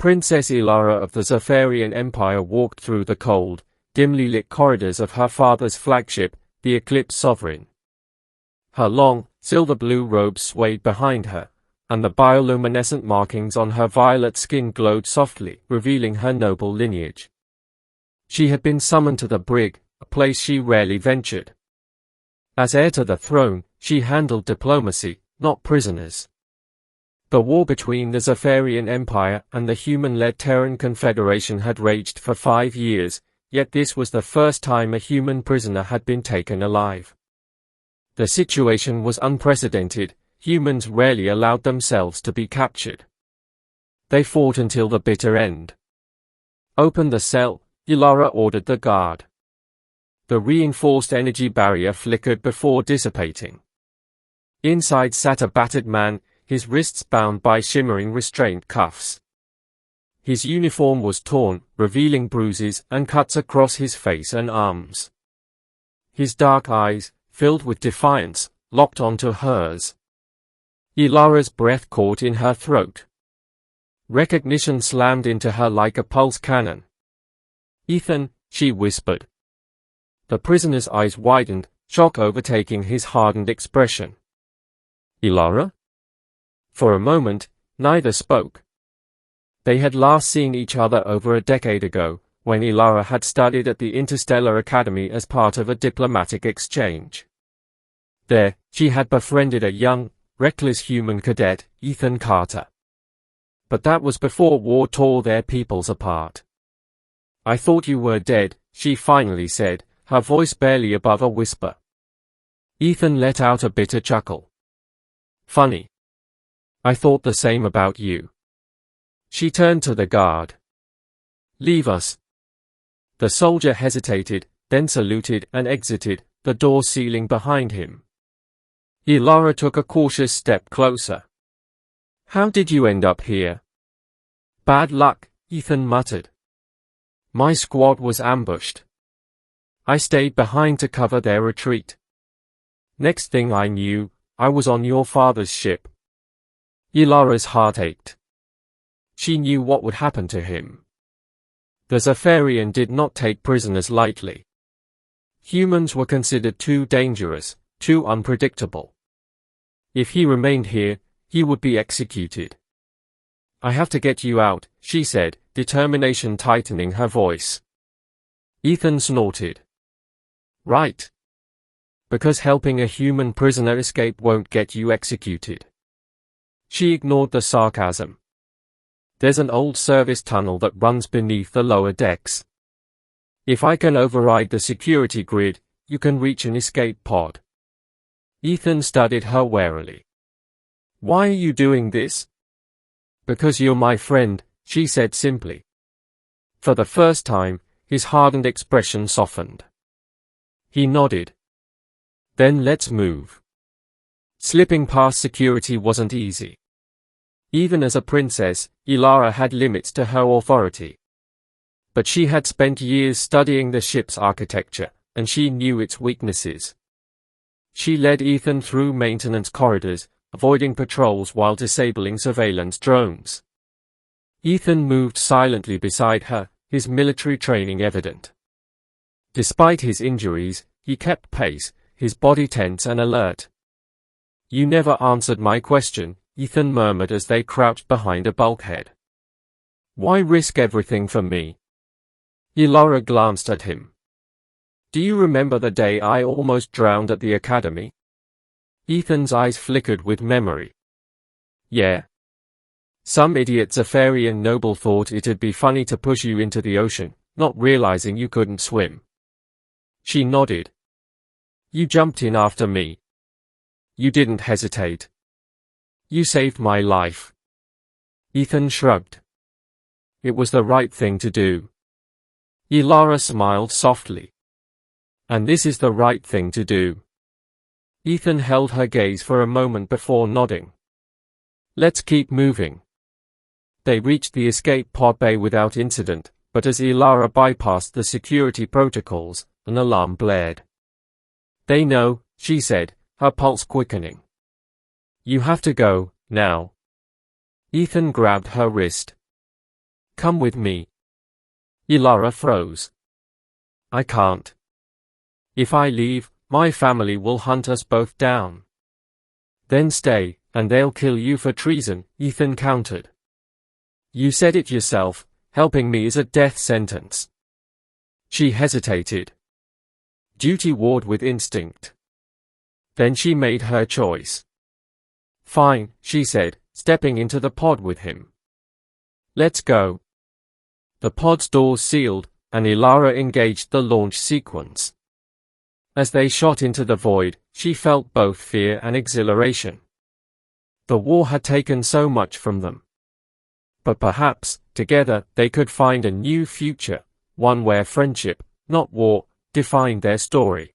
Princess Aelara of the Zepharion Empire walked through the cold, dimly lit corridors of her father's flagship, the Eclipse Sovereign. Her long, silver-blue robes swayed behind her, and the bioluminescent markings on her violet skin glowed softly, revealing her noble lineage. She had been summoned to the brig, a place she rarely ventured. As heir to the throne, she handled diplomacy, not prisoners. The war between the Zepharion Empire and the human-led Terran Confederation had raged for 5 years, yet this was the first time a human prisoner had been taken alive. The situation was unprecedented. Humans rarely allowed themselves to be captured. They fought until the bitter end. "Open the cell," Aelara ordered the guard. The reinforced energy barrier flickered before dissipating. Inside sat a battered man, his wrists bound by shimmering restraint cuffs. His uniform was torn, revealing bruises and cuts across his face and arms. His dark eyes, filled with defiance, locked onto hers. Aelara's breath caught in her throat. Recognition slammed into her like a pulse cannon. "Ethan," she whispered. The prisoner's eyes widened, shock overtaking his hardened expression. "Aelara?" For a moment, neither spoke. They had last seen each other over a decade ago, when Aelara had studied at the Interstellar Academy as part of a diplomatic exchange. There, she had befriended a young, reckless human cadet, Ethan Carter. But that was before war tore their peoples apart. "I thought you were dead," she finally said, her voice barely above a whisper. Ethan let out a bitter chuckle. "Funny. I thought the same about you." She turned to the guard. "Leave us." The soldier hesitated, then saluted and exited, the door sealing behind him. Aelara took a cautious step closer. "How did you end up here?" "Bad luck," Ethan muttered. "My squad was ambushed. I stayed behind to cover their retreat. Next thing I knew, I was on your father's ship." Aelara's heart ached. She knew what would happen to him. The Zepharion did not take prisoners lightly. Humans were considered too dangerous, too unpredictable. If he remained here, he would be executed. "I have to get you out," she said, determination tightening her voice. Ethan snorted. "Right. Because helping a human prisoner escape won't get you executed." She ignored the sarcasm. "There's an old service tunnel that runs beneath the lower decks. If I can override the security grid, you can reach an escape pod." Ethan studied her warily. "Why are you doing this?" "Because you're my friend," she said simply. For the first time, his hardened expression softened. He nodded. "Then let's move." Slipping past security wasn't easy. Even as a princess, Aelara had limits to her authority. But she had spent years studying the ship's architecture, and she knew its weaknesses. She led Ethan through maintenance corridors, avoiding patrols while disabling surveillance drones. Ethan moved silently beside her, his military training evident. Despite his injuries, he kept pace, his body tense and alert. "You never answered my question," Ethan murmured as they crouched behind a bulkhead. "Why risk everything for me?" Aelara glanced at him. "Do you remember the day I almost drowned at the academy?" Ethan's eyes flickered with memory. "Yeah. Some idiot Zepharion noble thought it'd be funny to push you into the ocean, not realizing you couldn't swim." She nodded. "You jumped in after me. You didn't hesitate. You saved my life." Ethan shrugged. "It was the right thing to do." Aelara smiled softly. "And this is the right thing to do." Ethan held her gaze for a moment before nodding. "Let's keep moving." They reached the escape pod bay without incident, but as Aelara bypassed the security protocols, an alarm blared. "They know," she said, her pulse quickening. "You have to go, now." Ethan grabbed her wrist. Come with me. Aelara froze. I can't. If I leave, my family will hunt us both down. Then stay, and they'll kill you for treason, Ethan countered. You said it yourself, helping me is a death sentence. She hesitated. Duty warred with instinct. Then she made her choice. Fine, she said, stepping into the pod with him. Let's go. The pod's doors sealed, and Aelara engaged the launch sequence. As they shot into the void, she felt both fear and exhilaration. The war had taken so much from them. But perhaps, together, they could find a new future, one where friendship, not war, defined their story.